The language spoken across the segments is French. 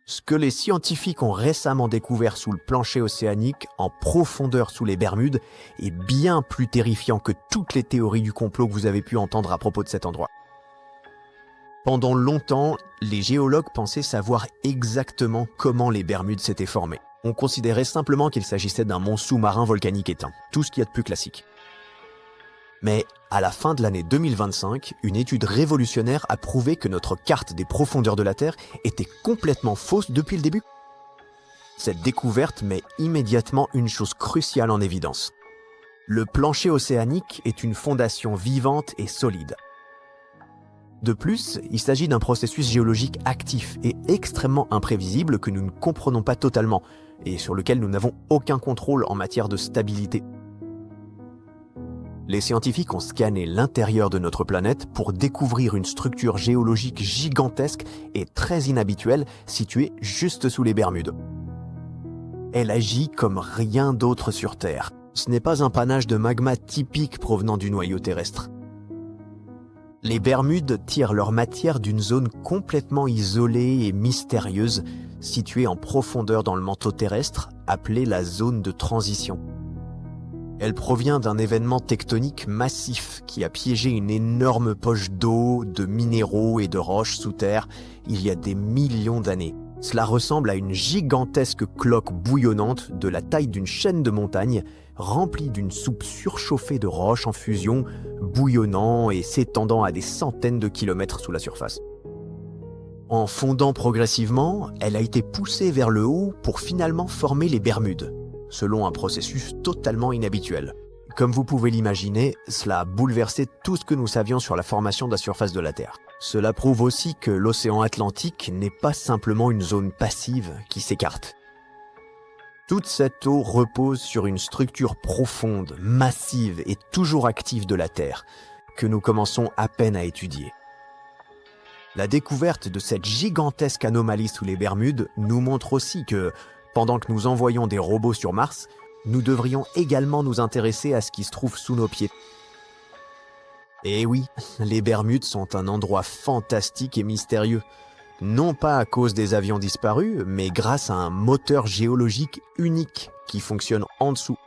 Ce que les scientifiques ont récemment découvert sous le plancher océanique, en profondeur sous les Bermudes, est bien plus terrifiant que toutes les théories du complot que vous avez pu entendre à propos de cet endroit. Pendant longtemps, les géologues pensaient savoir exactement comment les Bermudes s'étaient formées. On considérait simplement qu'il s'agissait d'un mont sous-marin volcanique éteint, tout ce qu'il y a de plus classique. Mais à la fin de l'année 2025, une étude révolutionnaire a prouvé que notre carte des profondeurs de la Terre était complètement fausse depuis le début. Cette découverte met immédiatement une chose cruciale en évidence. Le plancher océanique est une fondation vivante et solide. De plus, il s'agit d'un processus géologique actif et extrêmement imprévisible que nous ne comprenons pas totalement et sur lequel nous n'avons aucun contrôle en matière de stabilité. Les scientifiques ont scanné l'intérieur de notre planète pour découvrir une structure géologique gigantesque et très inhabituelle située juste sous les Bermudes. Elle agit comme rien d'autre sur Terre. Ce n'est pas un panache de magma typique provenant du noyau terrestre. Les Bermudes tirent leur matière d'une zone complètement isolée et mystérieuse, située en profondeur dans le manteau terrestre, appelée la zone de transition. Elle provient d'un événement tectonique massif qui a piégé une énorme poche d'eau, de minéraux et de roches sous terre il y a des millions d'années. Cela ressemble à une gigantesque cloque bouillonnante de la taille d'une chaîne de montagnes, remplie d'une soupe surchauffée de roches en fusion, bouillonnant et s'étendant à des centaines de kilomètres sous la surface. En fondant progressivement, elle a été poussée vers le haut pour finalement former les Bermudes, selon un processus totalement inhabituel. Comme vous pouvez l'imaginer, cela a bouleversé tout ce que nous savions sur la formation de la surface de la Terre. Cela prouve aussi que l'océan Atlantique n'est pas simplement une zone passive qui s'écarte. Toute cette eau repose sur une structure profonde, massive et toujours active de la Terre, que nous commençons à peine à étudier. La découverte de cette gigantesque anomalie sous les Bermudes nous montre aussi que, pendant que nous envoyons des robots sur Mars, nous devrions également nous intéresser à ce qui se trouve sous nos pieds. Et oui, les Bermudes sont un endroit fantastique et mystérieux. Non pas à cause des avions disparus, mais grâce à un moteur géologique unique qui fonctionne en dessous.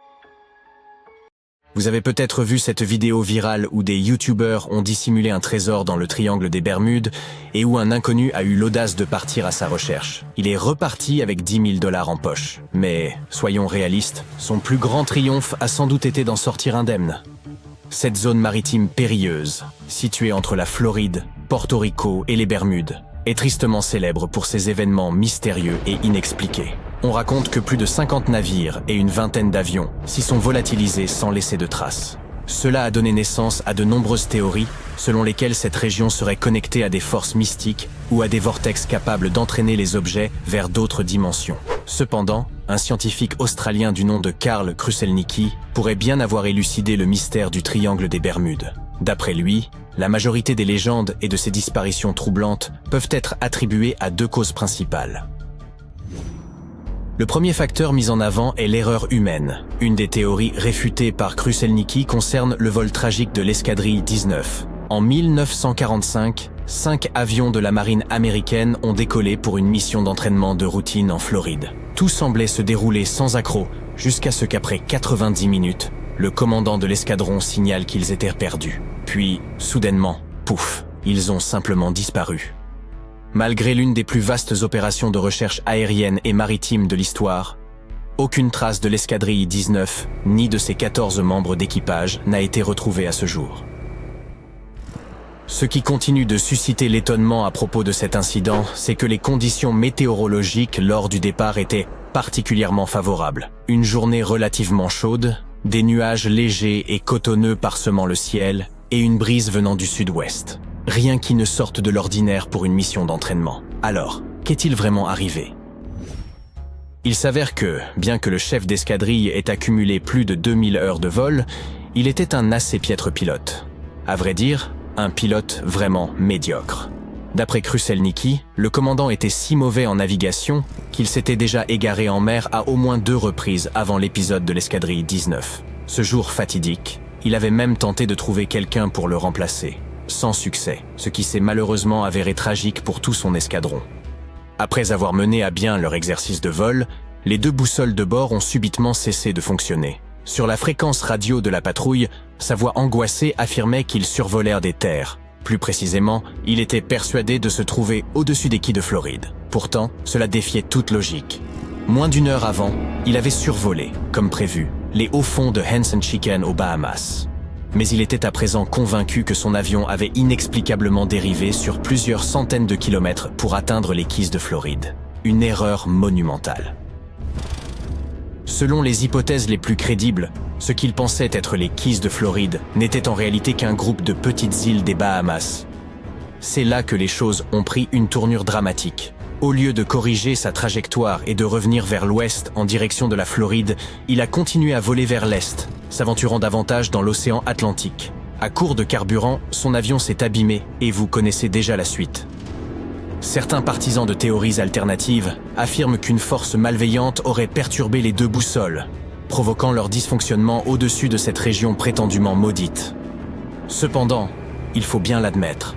Vous avez peut-être vu cette vidéo virale où des youtubeurs ont dissimulé un trésor dans le triangle des Bermudes et où un inconnu a eu l'audace de partir à sa recherche. Il est reparti avec 10 000 $ en poche. Mais, soyons réalistes, son plus grand triomphe a sans doute été d'en sortir indemne. Cette zone maritime périlleuse, située entre la Floride, Porto Rico et les Bermudes, est tristement célèbre pour ses événements mystérieux et inexpliqués. On raconte que plus de 50 navires et une vingtaine d'avions s'y sont volatilisés sans laisser de traces. Cela a donné naissance à de nombreuses théories selon lesquelles cette région serait connectée à des forces mystiques ou à des vortex capables d'entraîner les objets vers d'autres dimensions. Cependant, un scientifique australien du nom de Karl Kruszelnicki pourrait bien avoir élucidé le mystère du triangle des Bermudes. D'après lui, la majorité des légendes et de ces disparitions troublantes peuvent être attribuées à deux causes principales. Le premier facteur mis en avant est l'erreur humaine. Une des théories réfutées par Kruszelnicki concerne le vol tragique de l'escadrille 19. En 1945, 5 avions de la marine américaine ont décollé pour une mission d'entraînement de routine en Floride. Tout semblait se dérouler sans accroc, jusqu'à ce qu'après 90 minutes, le commandant de l'escadron signale qu'ils étaient perdus. Puis, soudainement, pouf, ils ont simplement disparu. Malgré l'une des plus vastes opérations de recherche aérienne et maritime de l'histoire, aucune trace de l'escadrille 19, ni de ses 14 membres d'équipage, n'a été retrouvée à ce jour. Ce qui continue de susciter l'étonnement à propos de cet incident, c'est que les conditions météorologiques lors du départ étaient particulièrement favorables. Une journée relativement chaude, des nuages légers et cotonneux parsemant le ciel, et une brise venant du sud-ouest. Rien qui ne sorte de l'ordinaire pour une mission d'entraînement. Alors, qu'est-il vraiment arrivé? Il s'avère que, bien que le chef d'escadrille ait accumulé plus de 2000 heures de vol, il était un assez piètre pilote. À vrai dire, un pilote vraiment médiocre. D'après Kruszelnicki, le commandant était si mauvais en navigation qu'il s'était déjà égaré en mer à au moins 2 reprises avant l'épisode de l'escadrille 19. Ce jour fatidique, il avait même tenté de trouver quelqu'un pour le remplacer. Sans succès, ce qui s'est malheureusement avéré tragique pour tout son escadron. Après avoir mené à bien leur exercice de vol, les 2 boussoles de bord ont subitement cessé de fonctionner. Sur la fréquence radio de la patrouille, sa voix angoissée affirmait qu'ils survolèrent des terres. Plus précisément, il était persuadé de se trouver au-dessus des quais de Floride. Pourtant, cela défiait toute logique. Moins d'1 heure avant, il avait survolé, comme prévu, les hauts fonds de Henson Chicken aux Bahamas. Mais il était à présent convaincu que son avion avait inexplicablement dérivé sur plusieurs centaines de kilomètres pour atteindre les quais de Floride. Une erreur monumentale. Selon les hypothèses les plus crédibles, ce qu'il pensait être les quais de Floride n'était en réalité qu'un groupe de petites îles des Bahamas. C'est là que les choses ont pris une tournure dramatique. Au lieu de corriger sa trajectoire et de revenir vers l'ouest en direction de la Floride, il a continué à voler vers l'est, s'aventurant davantage dans l'océan Atlantique. À court de carburant, son avion s'est abîmé et vous connaissez déjà la suite. Certains partisans de théories alternatives affirment qu'une force malveillante aurait perturbé les 2 boussoles, provoquant leur dysfonctionnement au-dessus de cette région prétendument maudite. Cependant, il faut bien l'admettre,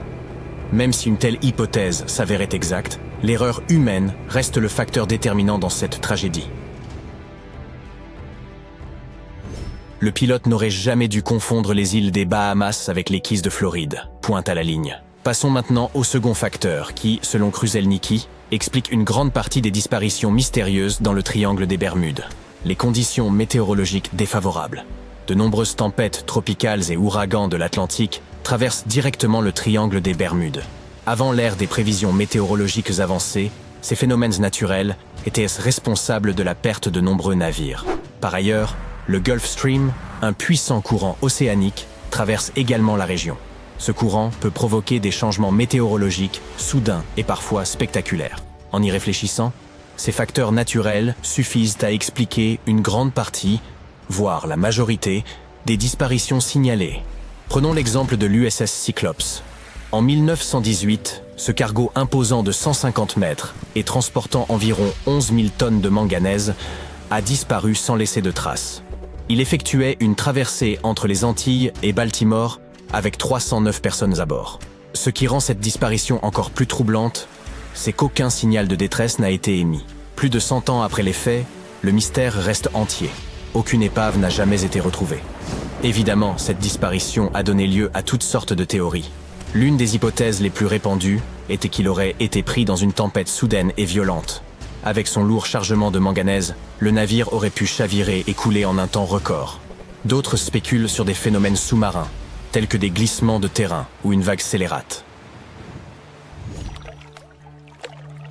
même si une telle hypothèse s'avérait exacte, l'erreur humaine reste le facteur déterminant dans cette tragédie. Le pilote n'aurait jamais dû confondre les îles des Bahamas avec les quais de Floride, pointe à la ligne. Passons maintenant au second facteur qui, selon Kruszelnicki, explique une grande partie des disparitions mystérieuses dans le triangle des Bermudes. Les conditions météorologiques défavorables. De nombreuses tempêtes tropicales et ouragans de l'Atlantique traversent directement le triangle des Bermudes. Avant l'ère des prévisions météorologiques avancées, ces phénomènes naturels étaient responsables de la perte de nombreux navires. Par ailleurs, le Gulf Stream, un puissant courant océanique, traverse également la région. Ce courant peut provoquer des changements météorologiques soudains et parfois spectaculaires. En y réfléchissant, ces facteurs naturels suffisent à expliquer une grande partie, voire la majorité, des disparitions signalées. Prenons l'exemple de l'USS Cyclops. En 1918, ce cargo imposant de 150 mètres et transportant environ 11 000 tonnes de manganèse a disparu sans laisser de traces. Il effectuait une traversée entre les Antilles et Baltimore avec 309 personnes à bord. Ce qui rend cette disparition encore plus troublante, c'est qu'aucun signal de détresse n'a été émis. Plus de 100 ans après les faits, le mystère reste entier. Aucune épave n'a jamais été retrouvée. Évidemment, cette disparition a donné lieu à toutes sortes de théories. L'une des hypothèses les plus répandues était qu'il aurait été pris dans une tempête soudaine et violente. Avec son lourd chargement de manganèse, le navire aurait pu chavirer et couler en un temps record. D'autres spéculent sur des phénomènes sous-marins, tels que des glissements de terrain ou une vague scélérate.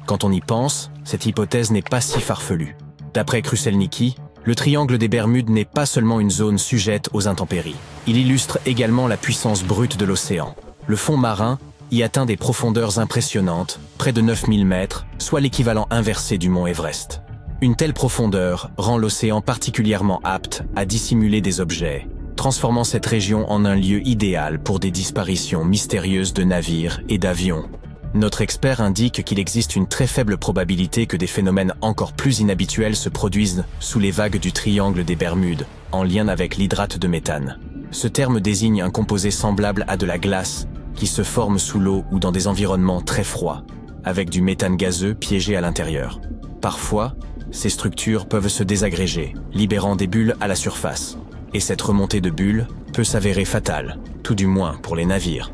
Quand on y pense, cette hypothèse n'est pas si farfelue. D'après Kruszelnicki, le triangle des Bermudes n'est pas seulement une zone sujette aux intempéries. Il illustre également la puissance brute de l'océan. Le fond marin y atteint des profondeurs impressionnantes, près de 9000 mètres, soit l'équivalent inversé du mont Everest. Une telle profondeur rend l'océan particulièrement apte à dissimuler des objets, transformant cette région en un lieu idéal pour des disparitions mystérieuses de navires et d'avions. Notre expert indique qu'il existe une très faible probabilité que des phénomènes encore plus inhabituels se produisent sous les vagues du triangle des Bermudes, en lien avec l'hydrate de méthane. Ce terme désigne un composé semblable à de la glace qui se forme sous l'eau ou dans des environnements très froids, avec du méthane gazeux piégé à l'intérieur. Parfois, ces structures peuvent se désagréger, libérant des bulles à la surface. Et cette remontée de bulles peut s'avérer fatale, tout du moins pour les navires.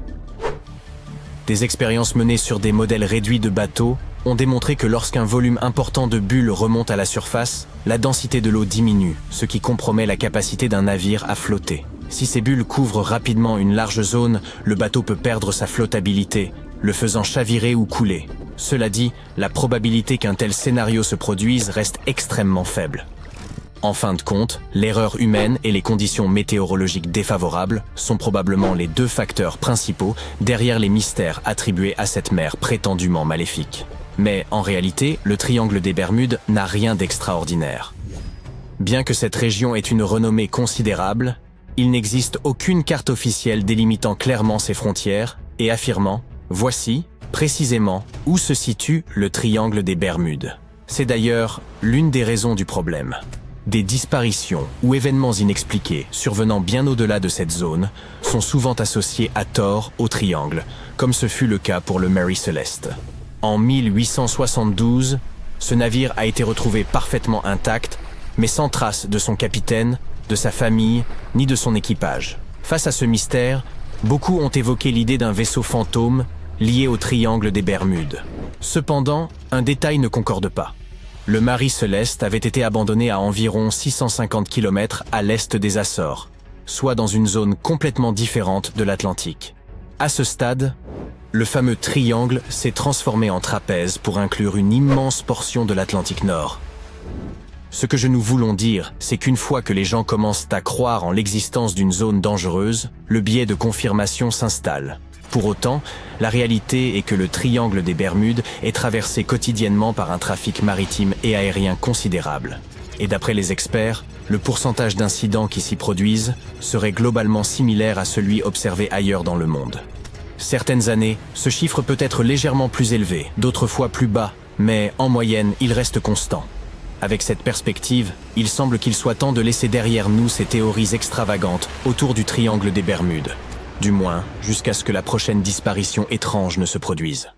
Des expériences menées sur des modèles réduits de bateaux ont démontré que lorsqu'un volume important de bulles remonte à la surface, la densité de l'eau diminue, ce qui compromet la capacité d'un navire à flotter. Si ces bulles couvrent rapidement une large zone, le bateau peut perdre sa flottabilité, le faisant chavirer ou couler. Cela dit, la probabilité qu'un tel scénario se produise reste extrêmement faible. En fin de compte, l'erreur humaine et les conditions météorologiques défavorables sont probablement les 2 facteurs principaux derrière les mystères attribués à cette mer prétendument maléfique. Mais en réalité, le triangle des Bermudes n'a rien d'extraordinaire. Bien que cette région ait une renommée considérable, il n'existe aucune carte officielle délimitant clairement ses frontières et affirmant « Voici, précisément, où se situe le triangle des Bermudes ». C'est d'ailleurs l'une des raisons du problème. Des disparitions ou événements inexpliqués survenant bien au-delà de cette zone sont souvent associés à tort au triangle, comme ce fut le cas pour le Mary Celeste. En 1872, ce navire a été retrouvé parfaitement intact, mais sans trace de son capitaine, de sa famille, ni de son équipage. Face à ce mystère, beaucoup ont évoqué l'idée d'un vaisseau fantôme lié au triangle des Bermudes. Cependant, un détail ne concorde pas. Le Mari Céleste avait été abandonné à environ 650 km à l'est des Açores, soit dans une zone complètement différente de l'Atlantique. À ce stade, le fameux triangle s'est transformé en trapèze pour inclure une immense portion de l'Atlantique Nord. Ce que nous voulons dire, c'est qu'une fois que les gens commencent à croire en l'existence d'une zone dangereuse, le biais de confirmation s'installe. Pour autant, la réalité est que le triangle des Bermudes est traversé quotidiennement par un trafic maritime et aérien considérable. Et d'après les experts, le pourcentage d'incidents qui s'y produisent serait globalement similaire à celui observé ailleurs dans le monde. Certaines années, ce chiffre peut être légèrement plus élevé, d'autres fois plus bas, mais en moyenne, il reste constant. Avec cette perspective, il semble qu'il soit temps de laisser derrière nous ces théories extravagantes autour du triangle des Bermudes. Du moins, jusqu'à ce que la prochaine disparition étrange ne se produise.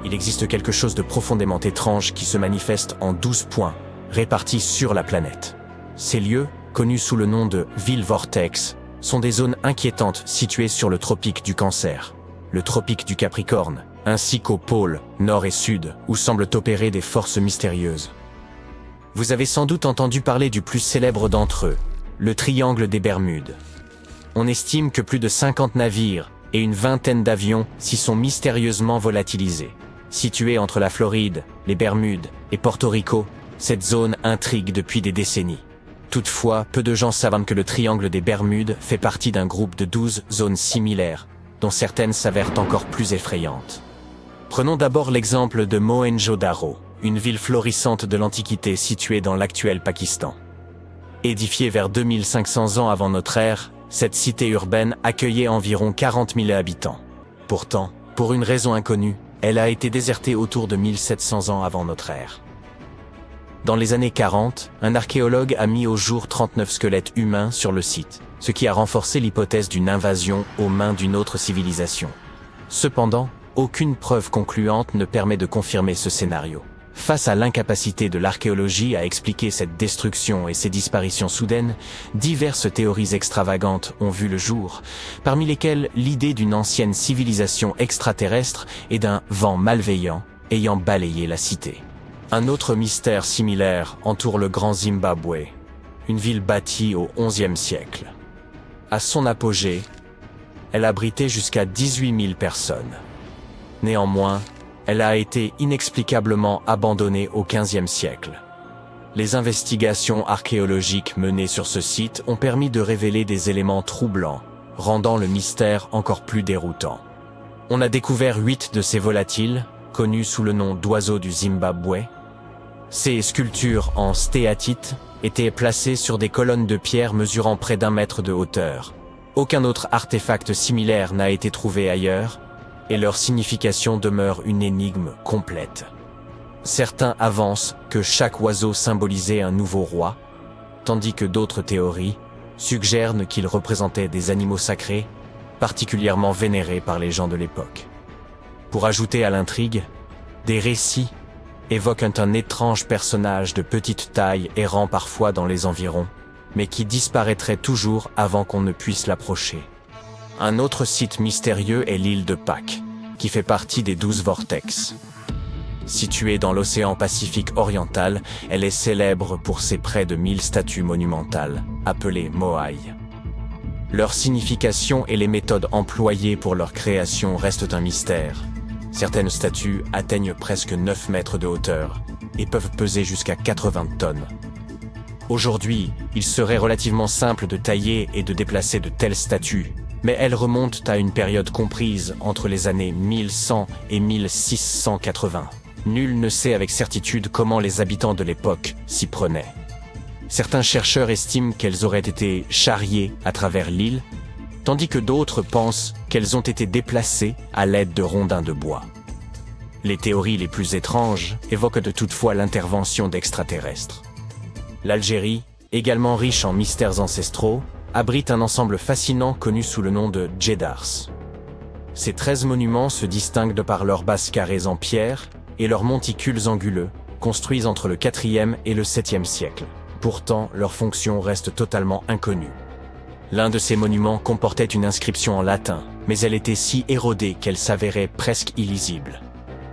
Il existe quelque chose de profondément étrange qui se manifeste en 12 points, répartis sur la planète. Ces lieux, connus sous le nom de villes vortex, sont des zones inquiétantes situées sur le tropique du Cancer, le tropique du Capricorne, ainsi qu'aux pôles nord et sud, où semblent opérer des forces mystérieuses. Vous avez sans doute entendu parler du plus célèbre d'entre eux, le triangle des Bermudes. On estime que plus de 50 navires et une vingtaine d'avions s'y sont mystérieusement volatilisés. Située entre la Floride, les Bermudes et Porto Rico, cette zone intrigue depuis des décennies. Toutefois, peu de gens savent que le triangle des Bermudes fait partie d'un groupe de 12 zones similaires, dont certaines s'avèrent encore plus effrayantes. Prenons d'abord l'exemple de Mohenjo-Daro, une ville florissante de l'Antiquité située dans l'actuel Pakistan. Édifiée vers 2500 ans avant notre ère, cette cité urbaine accueillait environ 40 000 habitants. Pourtant, pour une raison inconnue, elle a été désertée autour de 1700 ans avant notre ère. Dans les années 40, un archéologue a mis au jour 39 squelettes humains sur le site, ce qui a renforcé l'hypothèse d'une invasion aux mains d'une autre civilisation. Cependant, aucune preuve concluante ne permet de confirmer ce scénario. Face à l'incapacité de l'archéologie à expliquer cette destruction et ces disparitions soudaines, diverses théories extravagantes ont vu le jour, parmi lesquelles l'idée d'une ancienne civilisation extraterrestre et d'un vent malveillant ayant balayé la cité. Un autre mystère similaire entoure le Grand Zimbabwe, une ville bâtie au XIe siècle. À son apogée, elle abritait jusqu'à 18 000 personnes. Néanmoins, elle a été inexplicablement abandonnée au XVe siècle. Les investigations archéologiques menées sur ce site ont permis de révéler des éléments troublants, rendant le mystère encore plus déroutant. On a découvert 8 de ces volatiles, connus sous le nom d'oiseaux du Zimbabwe. Ces sculptures en stéatite étaient placées sur des colonnes de pierre mesurant près d'1 mètre de hauteur. Aucun autre artefact similaire n'a été trouvé ailleurs, et leur signification demeure une énigme complète. Certains avancent que chaque oiseau symbolisait un nouveau roi, tandis que d'autres théories suggèrent qu'ils représentaient des animaux sacrés, particulièrement vénérés par les gens de l'époque. Pour ajouter à l'intrigue, des récits évoquent un étrange personnage de petite taille errant parfois dans les environs, mais qui disparaîtrait toujours avant qu'on ne puisse l'approcher. Un autre site mystérieux est l'île de Pâques, qui fait partie des 12 vortex. Située dans l'océan Pacifique oriental, elle est célèbre pour ses près de 1000 statues monumentales, appelées moai. Leur signification et les méthodes employées pour leur création restent un mystère. Certaines statues atteignent presque 9 mètres de hauteur et peuvent peser jusqu'à 80 tonnes. Aujourd'hui, il serait relativement simple de tailler et de déplacer de telles statues, mais elles remontent à une période comprise entre les années 1100 et 1680. Nul ne sait avec certitude comment les habitants de l'époque s'y prenaient. Certains chercheurs estiment qu'elles auraient été charriées à travers l'île, tandis que d'autres pensent qu'elles ont été déplacées à l'aide de rondins de bois. Les théories les plus étranges évoquent de toutefois l'intervention d'extraterrestres. L'Algérie, également riche en mystères ancestraux, abrite un ensemble fascinant connu sous le nom de Djedars. Ces 13 monuments se distinguent de par leurs bases carrées en pierre et leurs monticules anguleux, construits entre le 4e et le 7e siècle. Pourtant, leur fonction reste totalement inconnue. L'un de ces monuments comportait une inscription en latin, mais elle était si érodée qu'elle s'avérait presque illisible.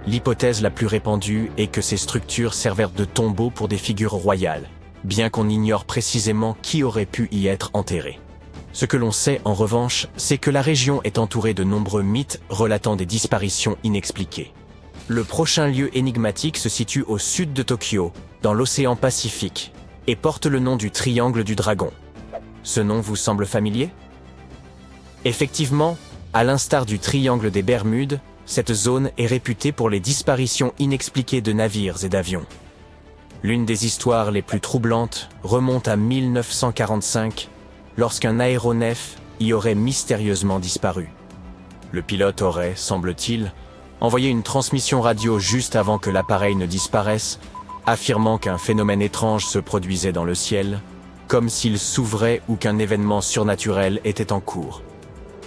L'hypothèse la plus répandue est que ces structures servèrent de tombeaux pour des figures royales, bien qu'on ignore précisément qui aurait pu y être enterré. Ce que l'on sait en revanche, c'est que la région est entourée de nombreux mythes relatant des disparitions inexpliquées. Le prochain lieu énigmatique se situe au sud de Tokyo, dans l'océan Pacifique, et porte le nom du Triangle du Dragon. Ce nom vous semble familier? Effectivement, à l'instar du Triangle des Bermudes, cette zone est réputée pour les disparitions inexpliquées de navires et d'avions. L'une des histoires les plus troublantes remonte à 1945, lorsqu'un aéronef y aurait mystérieusement disparu. Le pilote aurait, semble-t-il, envoyé une transmission radio juste avant que l'appareil ne disparaisse, affirmant qu'un phénomène étrange se produisait dans le ciel, comme s'il s'ouvrait ou qu'un événement surnaturel était en cours.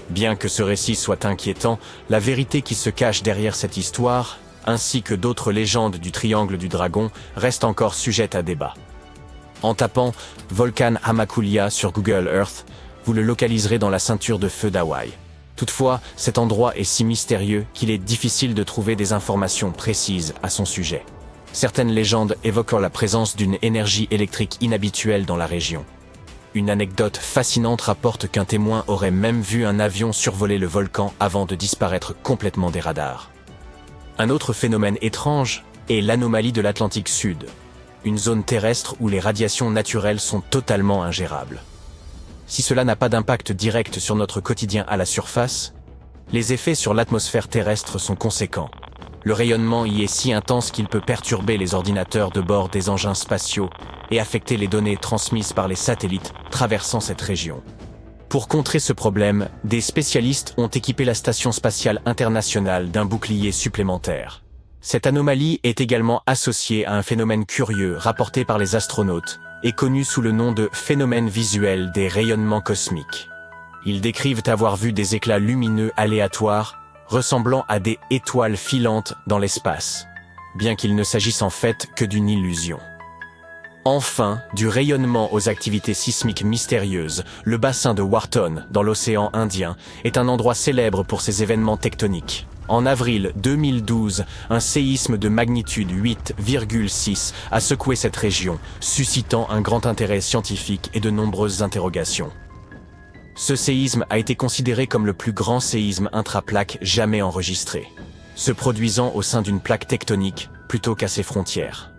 Bien que ce récit soit inquiétant, la vérité qui se cache derrière cette histoire, ainsi que d'autres légendes du Triangle du Dragon, reste encore sujette à débat. En tapant « Volcan Hamakulia » sur Google Earth, vous le localiserez dans la ceinture de feu d'Hawaï. Toutefois, cet endroit est si mystérieux qu'il est difficile de trouver des informations précises à son sujet. Certaines légendes évoquent la présence d'une énergie électrique inhabituelle dans la région. Une anecdote fascinante rapporte qu'un témoin aurait même vu un avion survoler le volcan avant de disparaître complètement des radars. Un autre phénomène étrange est l'anomalie de l'Atlantique Sud, une zone terrestre où les radiations naturelles sont totalement ingérables. Si cela n'a pas d'impact direct sur notre quotidien à la surface, les effets sur l'atmosphère terrestre sont conséquents. Le rayonnement y est si intense qu'il peut perturber les ordinateurs de bord des engins spatiaux et affecter les données transmises par les satellites traversant cette région. Pour contrer ce problème, des spécialistes ont équipé la Station spatiale internationale d'un bouclier supplémentaire. Cette anomalie est également associée à un phénomène curieux rapporté par les astronautes et connu sous le nom de phénomène visuel des rayonnements cosmiques. Ils décrivent avoir vu des éclats lumineux aléatoires ressemblant à des étoiles filantes dans l'espace, bien qu'il ne s'agisse en fait que d'une illusion. Enfin, du rayonnement aux activités sismiques mystérieuses, le bassin de Wharton, dans l'océan Indien, est un endroit célèbre pour ses événements tectoniques. En avril 2012, un séisme de magnitude 8,6 a secoué cette région, suscitant un grand intérêt scientifique et de nombreuses interrogations. Ce séisme a été considéré comme le plus grand séisme intraplaque jamais enregistré, se produisant au sein d'une plaque tectonique plutôt qu'à ses frontières.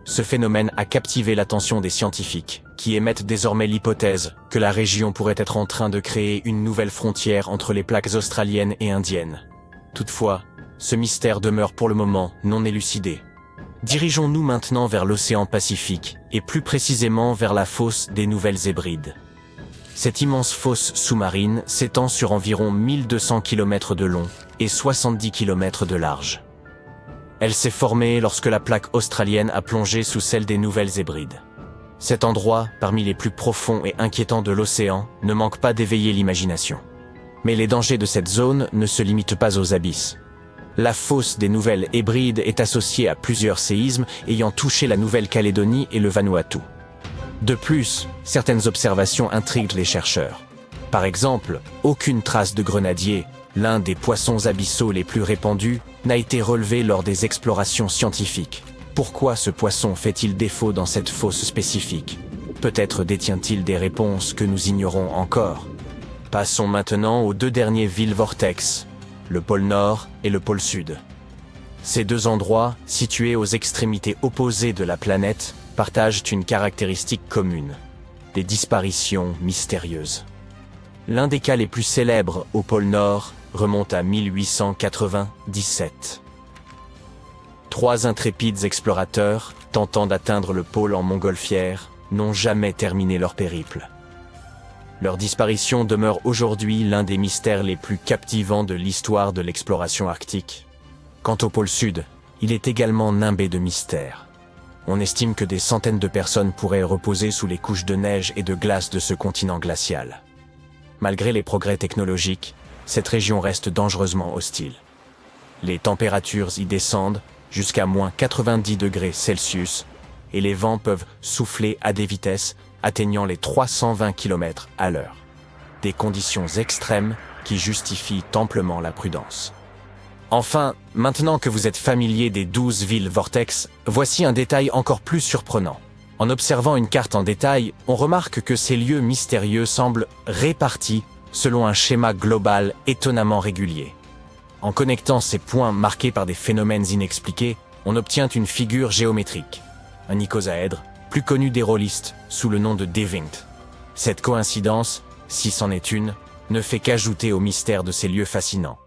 Ce phénomène a captivé l'attention des scientifiques, qui émettent désormais l'hypothèse que la région pourrait être en train de créer une nouvelle frontière entre les plaques australiennes et indiennes. Toutefois, ce mystère demeure pour le moment non élucidé. Dirigeons-nous maintenant vers l'océan Pacifique, et plus précisément vers la fosse des Nouvelles-Hébrides. Cette immense fosse sous-marine s'étend sur environ 1200 km de long et 70 km de large. Elle s'est formée lorsque la plaque australienne a plongé sous celle des Nouvelles-Hébrides. Cet endroit, parmi les plus profonds et inquiétants de l'océan, ne manque pas d'éveiller l'imagination. Mais les dangers de cette zone ne se limitent pas aux abysses. La fosse des Nouvelles-Hébrides est associée à plusieurs séismes ayant touché la Nouvelle-Calédonie et le Vanuatu. De plus, certaines observations intriguent les chercheurs. Par exemple, aucune trace de grenadier, l'un des poissons abyssaux les plus répandus, n'a été relevée lors des explorations scientifiques. Pourquoi ce poisson fait-il défaut dans cette fosse spécifique? Peut-être détient-il des réponses que nous ignorons encore. Passons maintenant aux deux derniers villes vortex, le pôle Nord et le pôle Sud. Ces deux endroits, situés aux extrémités opposées de la planète, partagent une caractéristique commune, des disparitions mystérieuses. L'un des cas les plus célèbres au pôle Nord remonte à 1897. 3 intrépides explorateurs, tentant d'atteindre le pôle en montgolfière, n'ont jamais terminé leur périple. Leur disparition demeure aujourd'hui l'un des mystères les plus captivants de l'histoire de l'exploration arctique. Quant au pôle Sud, il est également nimbé de mystères. On estime que des centaines de personnes pourraient reposer sous les couches de neige et de glace de ce continent glacial. Malgré les progrès technologiques, cette région reste dangereusement hostile. Les températures y descendent jusqu'à moins 90 degrés Celsius et les vents peuvent souffler à des vitesses atteignant les 320 km à l'heure. Des conditions extrêmes qui justifient amplement la prudence. Enfin, maintenant que vous êtes familier des 12 villes vortex, voici un détail encore plus surprenant. En observant une carte en détail, on remarque que ces lieux mystérieux semblent répartis selon un schéma global étonnamment régulier. En connectant ces points marqués par des phénomènes inexpliqués, on obtient une figure géométrique, un icosaèdre, plus connu des rôlistes sous le nom de Devingt. Cette coïncidence, si c'en est une, ne fait qu'ajouter au mystère de ces lieux fascinants.